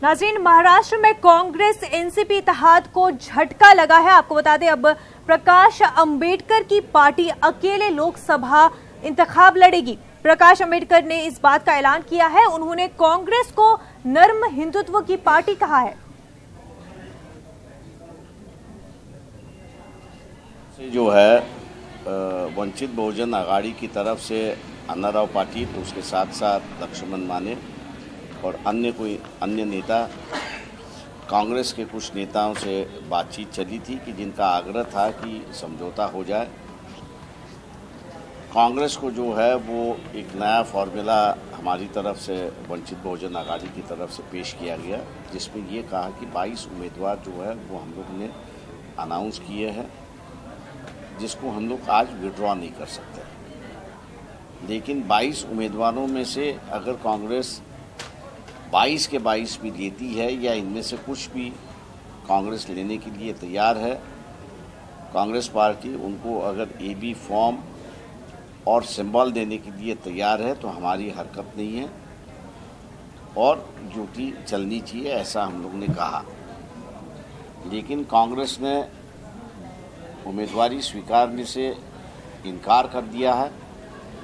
नाज़रीन, महाराष्ट्र में कांग्रेस एनसीपी इत्तेहाद को झटका लगा है। आपको बता दें, अब प्रकाश अंबेडकर की पार्टी अकेले लोकसभा इंतखाब लड़ेगी। प्रकाश अंबेडकर ने इस बात का ऐलान किया है। उन्होंने कांग्रेस को नर्म हिंदुत्व की पार्टी कहा है। जो है वंचित बहुजन आघाड़ी की तरफ से अन्नाराव पाटिल, उसके साथ साथ लक्ष्मण माने और अन्य नेता, कांग्रेस के कुछ नेताओं से बातचीत चली थी कि जिनका आग्रह था कि समझौता हो जाए। कांग्रेस को जो है वो एक नया फॉर्मूला हमारी तरफ से वंचित बहुजन आघाड़ी की तरफ से पेश किया गया, जिसमें ये कहा कि 22 उम्मीदवार जो है वो हम लोग ने अनाउंस किए हैं, जिसको हम लोग आज विड्रॉ नहीं कर सकते। लेकिन 22 उम्मीदवारों में से अगर कांग्रेस 22 के 22 भी लेती है या इनमें से कुछ भी कांग्रेस लेने के लिए तैयार है, कांग्रेस पार्टी उनको अगर एबी फॉर्म और सिंबल देने के लिए तैयार है तो हमारी हरकत नहीं है और ड्यूटी चलनी चाहिए, ऐसा हम लोग ने कहा। लेकिन कांग्रेस ने उम्मीदवारी स्वीकारने से इनकार कर दिया है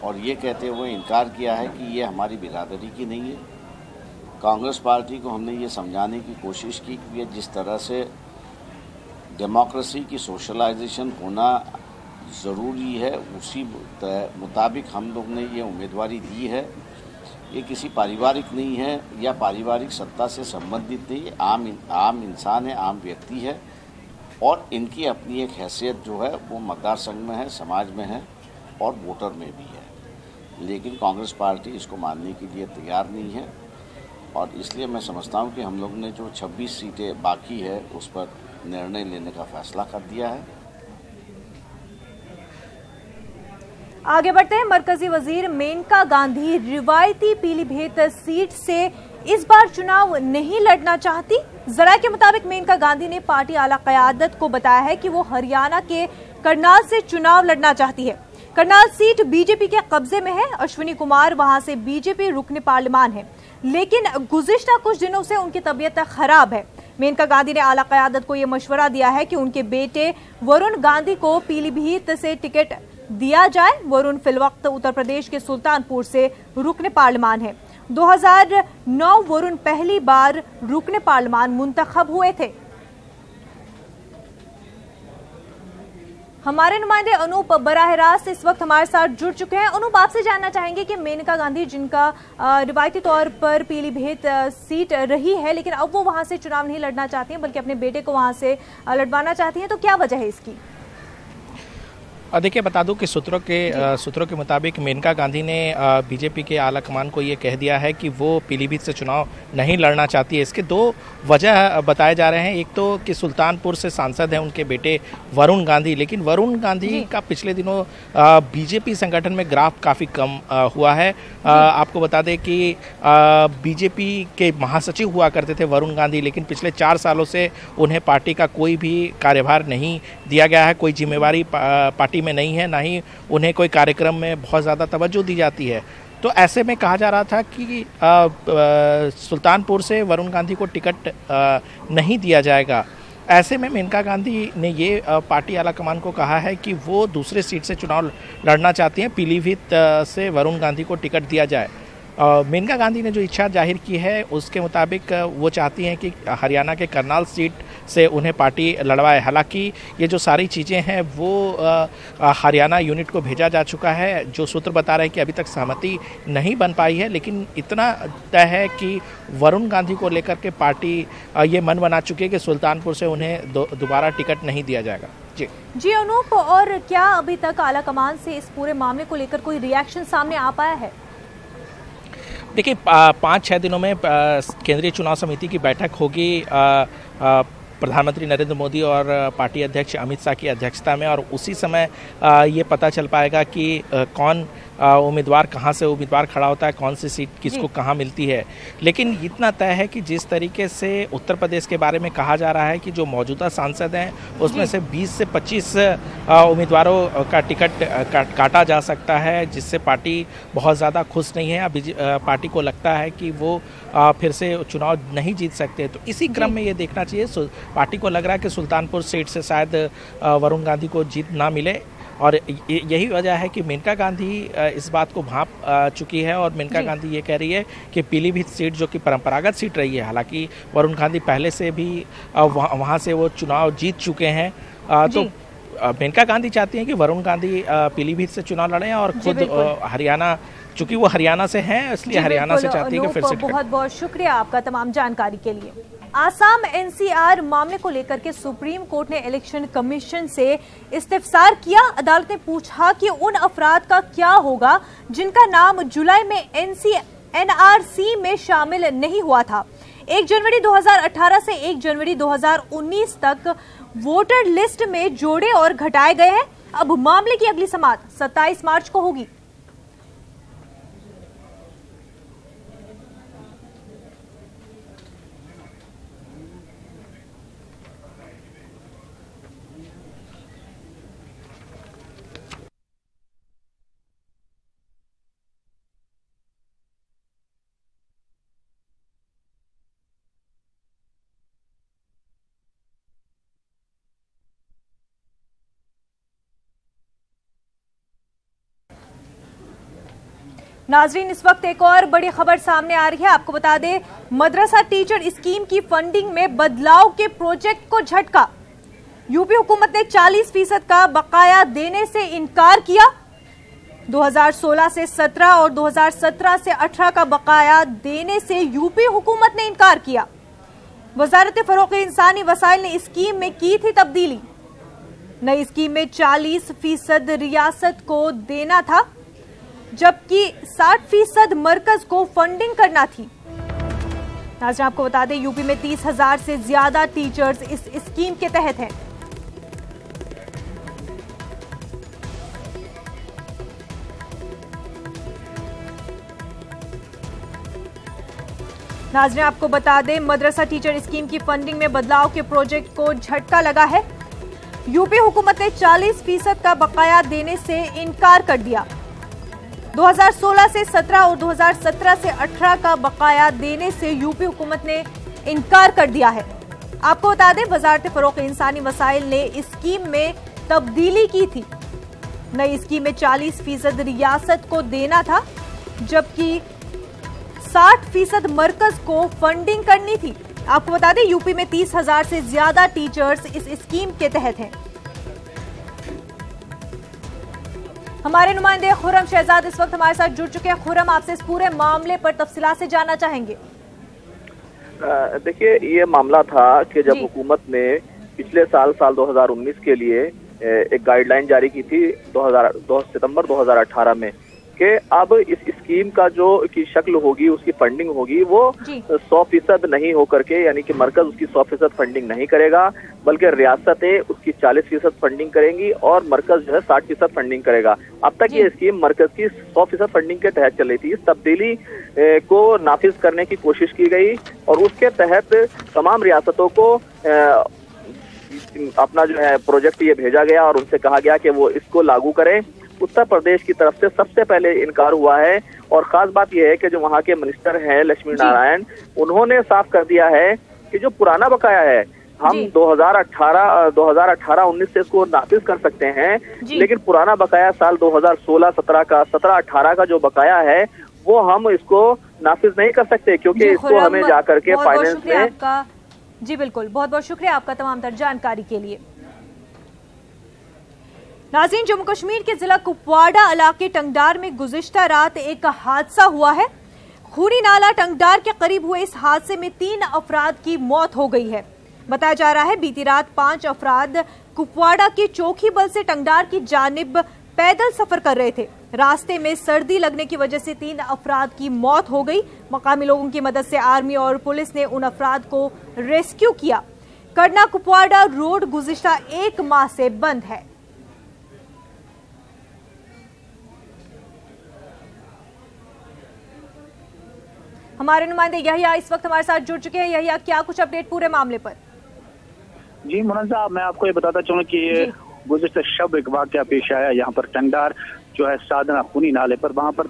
और ये कहते हुए इनकार किया है कि ये हमारी बिरादरी की नहीं है। कांग्रेस पार्टी को हमने ये समझाने की कोशिश की कि ये जिस तरह से डेमोक्रेसी की सोशलाइजेशन होना ज़रूरी है, उसी मुताबिक हम लोग ने ये उम्मीदवारी दी है। ये किसी पारिवारिक नहीं है या पारिवारिक सत्ता से संबंधित नहीं है, आम इंसान है, आम व्यक्ति है और इनकी अपनी एक हैसियत जो है वो मतदार संघ में है, समाज में है और वोटर में भी है। लेकिन कांग्रेस पार्टी इसको मानने के लिए तैयार नहीं है और इसलिए मैं समझता हूं कि हम लोग ने जो 26 सीटें बाकी है उस पर निर्णय लेने का फैसला कर दिया है। आगे बढ़ते हैं। मरकजी वजीर मेनका गांधी रिवायती पीलीभीत सीट से इस बार चुनाव नहीं लड़ना चाहती। जरा के मुताबिक मेनका गांधी ने पार्टी आला क़यादत को बताया है कि वो हरियाणा के करनाल से चुनाव लड़ना चाहती है। करनाल सीट बीजेपी के कब्जे में है। अश्विनी कुमार वहां से बीजेपी रुकने पार्लियामान है, लेकिन गुज़िश्ता कुछ दिनों से उनकी तबीयत खराब है। मेनका गांधी ने आला क़यादत को यह मशवरा दिया है कि उनके बेटे वरुण गांधी को पीलीभीत से टिकट दिया जाए। वरुण फिलवक्त उत्तर प्रदेश के सुल्तानपुर से रुकने पार्लियामान है। 2009 वरुण पहली बार रुकने पार्लियामान मुंतखब हुए थे। हमारे नुमाइंदे अनूप बराह रास्त इस वक्त हमारे साथ जुड़ चुके हैं। अनूप, आपसे जानना चाहेंगे कि मेनका गांधी, जिनका रिवायती तौर पर पीलीभीत सीट रही है, लेकिन अब वो वहां से चुनाव नहीं लड़ना चाहती हैं बल्कि अपने बेटे को वहां से लड़वाना चाहती हैं, तो क्या वजह है इसकी? देखिए, बता दूं कि सूत्रों के मुताबिक मेनका गांधी ने बीजेपी के आला कमान को ये कह दिया है कि वो पीलीभीत से चुनाव नहीं लड़ना चाहती है। इसके दो वजह बताए जा रहे हैं। एक तो कि सुल्तानपुर से सांसद हैं उनके बेटे वरुण गांधी, लेकिन वरुण गांधी का पिछले दिनों बीजेपी संगठन में ग्राफ काफ़ी कम हुआ है। आपको बता दें कि बीजेपी के महासचिव हुआ करते थे वरुण गांधी, लेकिन पिछले 4 सालों से उन्हें पार्टी का कोई भी कार्यभार नहीं दिया गया है, कोई जिम्मेवारी पार्टी में नहीं है, ना ही उन्हें कोई कार्यक्रम में बहुत ज़्यादा तवज्जो दी जाती है। तो ऐसे में कहा जा रहा था कि सुल्तानपुर से वरुण गांधी को टिकट नहीं दिया जाएगा। ऐसे में मेनका गांधी ने ये पार्टी आला कमान को कहा है कि वो दूसरे सीट से चुनाव लड़ना चाहती हैं, पीलीभीत से वरुण गांधी को टिकट दिया जाए। मेनका गांधी ने जो इच्छा जाहिर की है उसके मुताबिक वो चाहती हैं कि हरियाणा के करनाल सीट से उन्हें पार्टी लड़वाए। हालांकि ये जो सारी चीज़ें हैं वो हरियाणा यूनिट को भेजा जा चुका है। जो सूत्र बता रहे हैं कि अभी तक सहमति नहीं बन पाई है, लेकिन इतना तय है कि वरुण गांधी को लेकर के पार्टी ये मन बना चुकी है कि सुल्तानपुर से उन्हें दोबारा टिकट नहीं दिया जाएगा। जी अनूप, और क्या अभी तक आला कमान से इस पूरे मामले को लेकर कोई रिएक्शन सामने आ पाया है? देखिए, 5-6 दिनों में केंद्रीय चुनाव समिति की बैठक होगी प्रधानमंत्री नरेंद्र मोदी और पार्टी अध्यक्ष अमित शाह की अध्यक्षता में, और उसी समय ये पता चल पाएगा कि कौन उम्मीदवार कहाँ से उम्मीदवार खड़ा होता है, कौन सी सीट किसको कहाँ मिलती है। लेकिन इतना तय है कि जिस तरीके से उत्तर प्रदेश के बारे में कहा जा रहा है कि जो मौजूदा सांसद हैं उसमें से 20 से 25 उम्मीदवारों का टिकट काटा जा सकता है, जिससे पार्टी बहुत ज़्यादा खुश नहीं है। अभी पार्टी को लगता है कि वो फिर से चुनाव नहीं जीत सकते। तो इसी क्रम में ये देखना चाहिए, पार्टी को लग रहा है कि सुल्तानपुर सीट से शायद वरुण गांधी को जीत ना मिले, और यही वजह है कि मेनका गांधी इस बात को भांप चुकी है। और मेनका गांधी ये कह रही है कि पीलीभीत सीट जो कि परंपरागत सीट रही है, हालांकि वरुण गांधी पहले से भी वहां से वो चुनाव जीत चुके हैं, तो मेनका गांधी चाहती हैं कि वरुण गांधी पीलीभीत से चुनाव लड़ें और खुद हरियाणा, चूंकि वो हरियाणा से हैं इसलिए हरियाणा से चाहती है कि फिर से। बहुत बहुत शुक्रिया आपका तमाम जानकारी के लिए। आसाम एनसीआर मामले को लेकर के सुप्रीम कोर्ट ने इलेक्शन कमीशन से इस्तिफसार किया। अदालत ने पूछा कि उन अफराद का क्या होगा जिनका नाम जुलाई में एनआरसी में शामिल नहीं हुआ था। 1 जनवरी 2018 से 1 जनवरी 2019 तक वोटर लिस्ट में जोड़े और घटाए गए हैं। अब मामले की अगली समाअत 27 मार्च को होगी। नाजरीन, इस वक्त एक और बड़ी खबर सामने आ रही है। आपको बता दें, मदरसा टीचर स्कीम की फंडिंग में बदलाव के प्रोजेक्ट को झटका। यूपी हुकूमत ने 40% का बकाया देने से इनकार किया। 2016 से 17 और 2017 से 18 का बकाया देने से यूपी हुकूमत ने इनकार किया। वजारत फरोग़ इंसानी वसाइल ने स्कीम में की थी तब्दीली। नई स्कीम में 40% रियासत को देना था, जबकि 60% मरकज को फंडिंग करना थी। नाज़रीन, आपको बता दें, यूपी में 30,000 से ज्यादा टीचर्स इस स्कीम के तहत हैं। नाज़रीन, आपको बता दें, मदरसा टीचर स्कीम की फंडिंग में बदलाव के प्रोजेक्ट को झटका लगा है। यूपी हुकूमत ने 40% का बकाया देने से इनकार कर दिया। 2016 से 17 और 2017 से 18 का बकाया देने से यूपी हुकूमत ने इनकार कर दिया है। आपको बता दें, वजारत फरोग़ इंसानी वसाइल ने इस स्कीम में तब्दीली की थी। नई स्कीम में 40% रियासत को देना था, जबकि 60% मरकज को फंडिंग करनी थी। आपको बता दें, यूपी में 30,000 से ज्यादा टीचर्स इस स्कीम के तहत हैं। हमारे नुमाइंदे खुर्रम शहजाद इस वक्त हमारे साथ जुड़ चुके हैं। खुर्रम, आपसे इस पूरे मामले पर तफसीलात से जानना चाहेंगे। देखिए, ये मामला था कि जब हुकूमत ने पिछले साल 2019 के लिए एक गाइडलाइन जारी की थी 2 सितंबर 2018 में, कि अब इस स्कीम का जो की शक्ल होगी, उसकी फंडिंग होगी, वो 100% नहीं होकर के, यानी कि मरकज उसकी 100% फंडिंग नहीं करेगा, बल्कि रियासतें उसकी 40% फंडिंग करेंगी और मरकज जो है 60% फंडिंग करेगा। अब तक ये स्कीम मरकज की 100% फंडिंग के तहत चल रही थी। इस तब्दीली को नाफिज करने की कोशिश की गई और उसके तहत तमाम रियासतों को अपना जो है प्रोजेक्ट ये भेजा गया और उनसे कहा गया कि वो इसको लागू करें। उत्तर प्रदेश की तरफ से सबसे पहले इनकार हुआ है और खास बात यह है कि जो वहाँ के मिनिस्टर हैं लक्ष्मी नारायण, उन्होंने साफ कर दिया है कि जो पुराना बकाया है, हम 2018-19 से इसको नाफिज कर सकते हैं, लेकिन पुराना बकाया साल 2016-17 का 17-18 का जो बकाया है वो हम इसको नाफिज नहीं कर सकते, क्योंकि इसको हमें जाकर के फाइनेंस में। जी बिल्कुल, बहुत बहुत शुक्रिया आपका तमाम तर जानकारी के लिए। नाज़रीन, जम्मू कश्मीर के जिला कुपवाड़ा इलाके टंगडार में गुज़िश्ता रात एक हादसा हुआ है। खूनी नाला टंगडार के करीब हुए इस हादसे में 3 अफराद की मौत हो गई है। बताया जा रहा है बीती रात 5 अफराद कुपवाड़ा के चौकी बल से टंगडार की जानिब पैदल सफर कर रहे थे। रास्ते में सर्दी लगने की वजह से 3 अफराद की मौत हो गई। मकामी लोगों की मदद से आर्मी और पुलिस ने उन अफराद को रेस्क्यू किया। करना कुपवाड़ा रोड गुज़िश्ता 1 माह से बंद है। हमारे नुमाइंदे यहिया इस वक्त हमारे साथ जुड़ चुके हैं। यहिया, क्या कुछ अपडेट पूरे मामले पर? जी मुनज़्ज़ा, मैं आपको ये बताता चाहूँ कि गुज़िश्ता शब एक वाक़या पेश आया यहाँ पर टंगडार जो है साधना खूनी नाले पर। वहाँ पर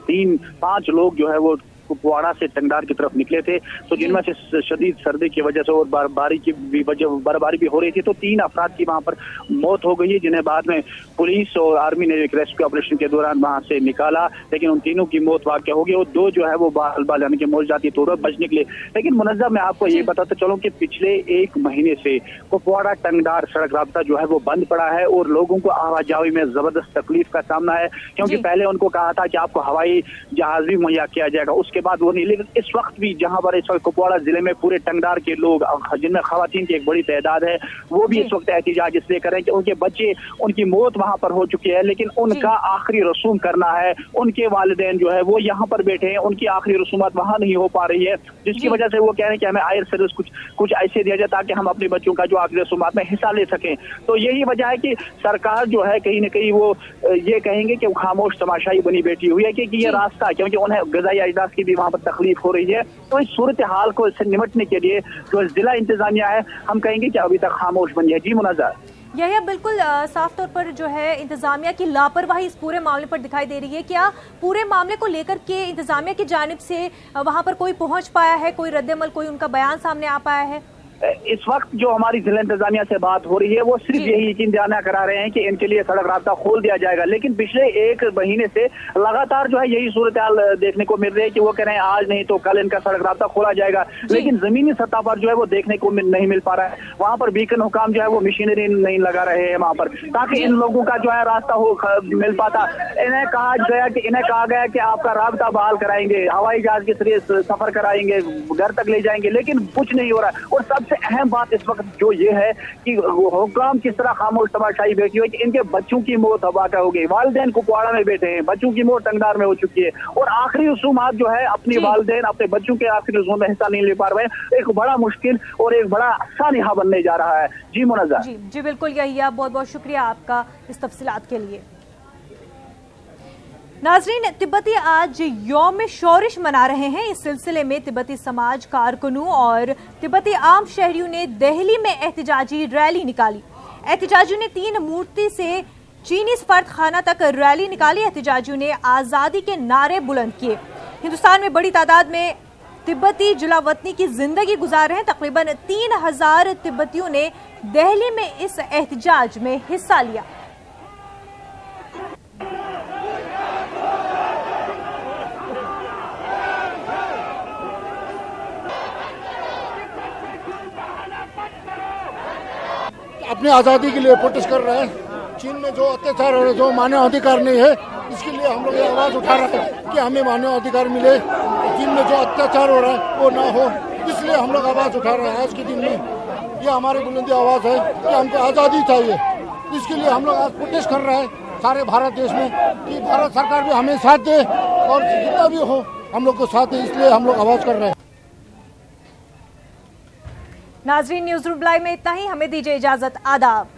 5 लोग जो है वो कुपवाड़ा से टंगडार की तरफ निकले थे, तो जिनमें से शदीद सर्दी की वजह से और बर्फबारी भी हो रही थी, तो 3 अफराद की वहां पर मौत हो गई है, जिन्हें बाद में पुलिस और आर्मी ने एक रेस्क्यू ऑपरेशन के दौरान वहां से निकाला, लेकिन उन तीनों की मौत वाक़या हो गई और 2 जो है वो बाल यानी कि मौजूदाती तौर पर बच निकले। लेकिन मुनज़्ज़म मैं आपको ये बताता चलूं कि पिछले 1 महीने से कुपवाड़ा टंगडार सड़क राब्ता जो है वो बंद पड़ा है और लोगों को आवाजाही में जबरदस्त तकलीफ का सामना है, क्योंकि पहले उनको कहा था कि आपको हवाई जहाज भी मुहैया किया जाएगा, उसके बाद वो नहीं। लेकिन इस वक्त भी जहां पर इस वक्त कुपवाड़ा जिले में पूरे टंगडार के लोग, जिनमें खवातीन की एक बड़ी तादाद है, वो भी इस वक्त एहतिजाज इसलिए करें कि उनके बच्चे, उनकी मौत वहां पर हो चुकी है, लेकिन उनका आखिरी रसूम करना है। उनके वालिदैन जो है वो यहाँ पर बैठे हैं, उनकी आखिरी रसूमात वहां नहीं हो पा रही है, जिसकी वजह से वो कह रहे हैं कि हमें आयर सर्विस कुछ ऐसे दिया जाए ताकि हम अपने बच्चों का जो आखिरी रसूमात में हिस्सा ले सकें। तो यही वजह है कि सरकार जो है कहीं ना कहीं वो ये कहेंगे कि वो खामोश तमाशाई बनी बैठी हुई है कि ये रास्ता, क्योंकि उन्हें गजाई अजदास की भी वहां पर तकलीफ हो रही है। तो इस सूरत हाल को इससे निपटने के लिए जो जिला इंतजामिया है, हम कहेंगे कि अभी तक खामोश बनी है। जी मुनज़्ज़ा, यह बिल्कुल साफ तौर पर जो है इंतजामिया की लापरवाही इस पूरे मामले पर दिखाई दे रही है। क्या पूरे मामले को लेकर के इंतजामिया की जानिब से वहां पर कोई पहुंच पाया है, कोई रद्द-ए-अमल, कोई उनका बयान सामने आ पाया है? इस वक्त जो हमारी जिला इंतजामिया से बात हो रही है वो सिर्फ यही यकीन दिलाना करा रहे हैं कि इनके लिए सड़क रास्ता खोल दिया जाएगा, लेकिन पिछले 1 महीने से लगातार जो है यही सूरत हाल देखने को मिल रही है कि वो कह रहे हैं आज नहीं तो कल इनका सड़क रास्ता खोला जाएगा, लेकिन जमीनी सतह पर जो है वो देखने को नहीं मिल पा रहा है। वहाँ पर बीकन हुकाम जो है वो मशीनरी नहीं लगा रहे हैं वहाँ पर, ताकि इन लोगों का जो है रास्ता हो मिल पाता। इन्हें कहा गया कि आपका रास्ता बहाल कराएंगे, हवाई जहाज के जरिए सफर कराएंगे, घर तक ले जाएंगे, लेकिन कुछ नहीं हो रहा। और सबसे अहम बात इस वक्त जो ये है कि हुकाम किस तरह खामोश तमाशाई बैठी हुई कि इनके बच्चों की मौत हवा का हो गई, वालिदैन कुपवाड़ा में बैठे हैं, बच्चों की मौत टंगडार में हो चुकी है, और आखिरी रसूमात जो है अपनी वालिदैन अपने बच्चों के आखिरी रसूम में हिस्सा नहीं ले पा रहे हैं। एक बड़ा मुश्किल और एक बड़ा सानिहा बनने जा रहा है। जी मुनज़्ज़ा। जी बिल्कुल, यही है। बहुत बहुत शुक्रिया आपका इस तफसीलात के लिए। नाजरीन, तिब्बती आज यौम शौरिश मना रहे हैं। इस सिलसिले में तिब्बती समाज कारकुनों और तिब्बती आम शहरियों ने दिल्ली में एहतिजाजी रैली निकाली। एहतिजाजियों ने 3 मूर्ति से चीनी सफारत खाना तक रैली निकाली। एहतिजाजियों ने आज़ादी के नारे बुलंद किए। हिंदुस्तान में बड़ी तादाद में तिब्बती जुलावतनी की जिंदगी गुजार रहे हैं। तकरीबन 3000 तिब्बतियों ने दिल्ली में इस एहतिजाज में हिस्सा लिया। अपनी आज़ादी के लिए प्रोटेस्ट कर रहे हैं। चीन में जो अत्याचार हो रहे, जो मानव अधिकार नहीं है, इसके लिए हम लोग ये आवाज़ उठा रहे हैं कि हमें मानव अधिकार मिले। चीन में जो अत्याचार हो रहा है वो ना हो, इसलिए हम लोग आवाज़ उठा रहे हैं। आज के दिन में ये हमारी बुलंदी आवाज़ है कि हमको आज़ादी चाहिए। इसके लिए हम लोग आज प्रोटेस्ट कर रहे हैं सारे भारत देश में कि भारत सरकार भी हमें साथ दे और जितना भी हो हम लोग को साथ दे, इसलिए हम लोग आवाज़ कर रहे हैं। नाजरीन, न्यूज़ रूम लाइव में इतना ही। हमें दीजिए इजाजत। आदाब।